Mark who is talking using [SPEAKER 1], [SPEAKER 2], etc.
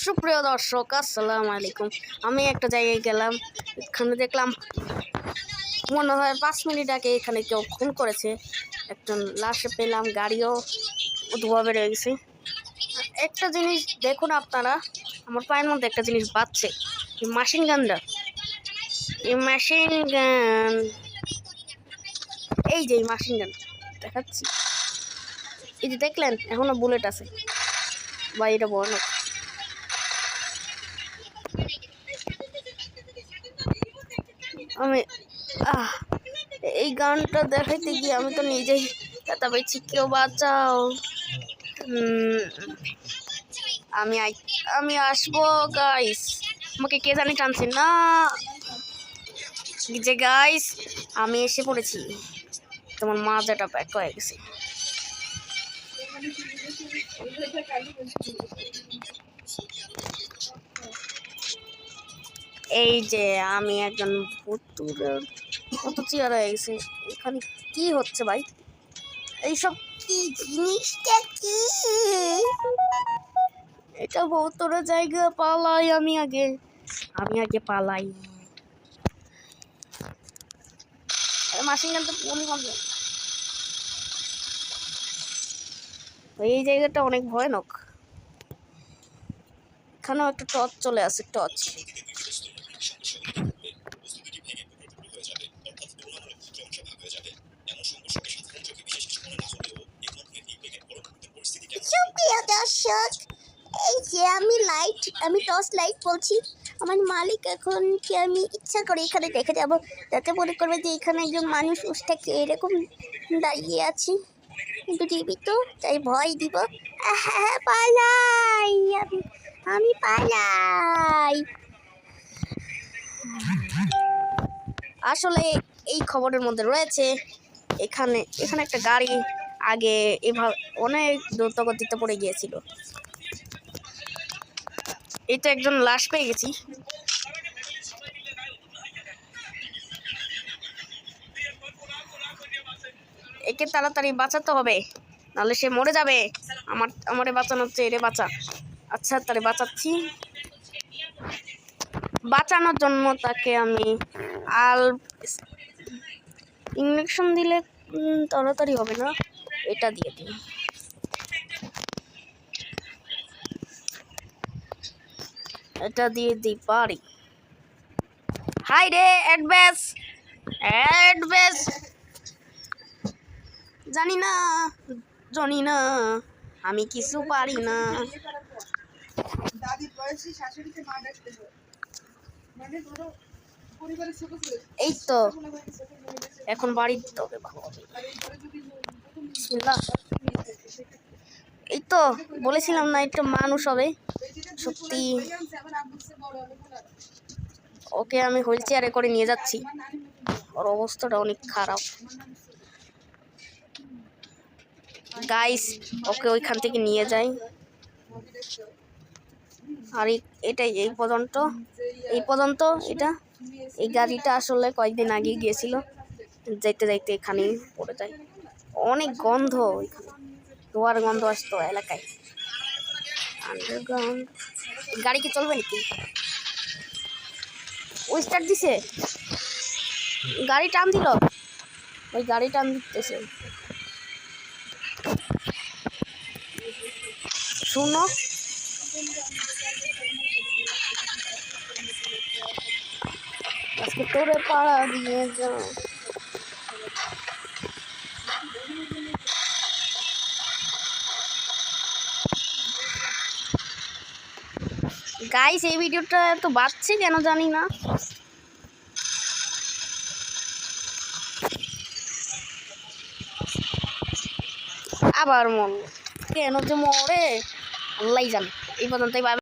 [SPEAKER 1] সুপ্রিয় দর্শক, আসসালামু আলাইকুম। আমি একটা জায়গায় গেলাম, এখানে দেখলাম মনে হয় 5 মিনিট আগে এখানে কেউ খুন করেছে। একজন লাশ পেলাম, গাড়িও ধোয়া বেড়ে গেছে। একটা জিনিস দেখুন আপনারা, আমার পায়ের মধ্যে একটা জিনিস বাজছে, এই মেশিন গানটা, এই মেশিন গান, এই যে এই মেশিন গান দেখাচ্ছি, এই যে দেখলেন এখনো বুলেট আছে বা এটা ভয়ানক। আমি এই গানটা দেখাইতে গিয়ে আমি তো নিজেই ব্যথা পেয়েছি, কেউ বাঁচাও। আমি আসবো গাইস, আমাকে কে জানি টানছে না যে গাইস, আমি এসে পড়েছি। তোমার মাজাটা ব্যাক হয়ে গেছে। এই যে আমি একজন ভুতুরের মতো চেয়ার হয়ে গেছে। এখানে কি হচ্ছে ভাই? এইসব কি জিনিসটা? কি এটা ভুতুরের জায়গা? পালাই আমি আগে পালাই। মাসিন গান তো এই জায়গাটা অনেক ভয়ানক। এখানেও একটা টর্চ চলে আসে, টর্চ। সুপ্রিয় দর্শক, এই যে আমি টর্চ লাইট বলছি। আমার মালিক এখন কি আমি ইচ্ছা করে এখানে দেখে যাব, যাতে মনে করবে যে এখানে একজন মানুষ উঠে এরকম দাঁড়িয়ে আছি, কিন্তু জীবিত, তাই ভয় দিব। পালাই আমি পালাই। আসলে এই খবরের মধ্যে রয়েছে, এখানে একটা গাড়ি আগে এভাবে অনেক দ্রুত গতিতে পড়ে গিয়েছিল। এই তো একজন লাশ পেয়ে গেছি। একে তাড়াতাড়ি বাঁচাতে হবে, নাহলে সে মরে যাবে। আমারে বাঁচানো হচ্ছে, এরে বাঁচা। আচ্ছা, তারে বাঁচাচ্ছি। বাঁচানোর জন্য তাকে আমি ইঞ্জেকশন দিলে তাড়াতাড়ি হবে না, এটা দিয়ে দিই। এটা দিয়ে দিই পারি। হাই রে অ্যাডভেস, জানি না আমি কিছু পারি না। এই তো এখন বাড়ি দিতে হবে। এই তো বলেছিলাম না, একটা মানুষ হবে সত্যি। ওকে আমি হুইল চেয়ারে করে নিয়ে যাচ্ছি, ওর অবস্থাটা অনেক খারাপ গাইস। ওকে ওইখান থেকে নিয়ে যাই। আর এটাই এই পর্যন্ত এটা এই গাড়িটা আসলে কয়েকদিন আগে গিয়েছিল, যাইতে যাইতে এখানেই পড়ে যায়। অনেক গন্ধ, ওইখানে ধোয়ার গন্ধ আসতো এলাকায়। আন্ডারগ্রাউন্ড গাড়ি কি চলবে নাকি? ওই স্টার্ট দিছে, গাড়ি টান দিল, ওই গাড়ি টান দিতেছে। শুনো, আজকে তোরে পাড়া দিয়ে যা। গাইস, এই ভিডিওটা তো বাজছে কেন জানি না। আবার কেন যে মরে আল্লাহই জানে। এই পর্যন্তই।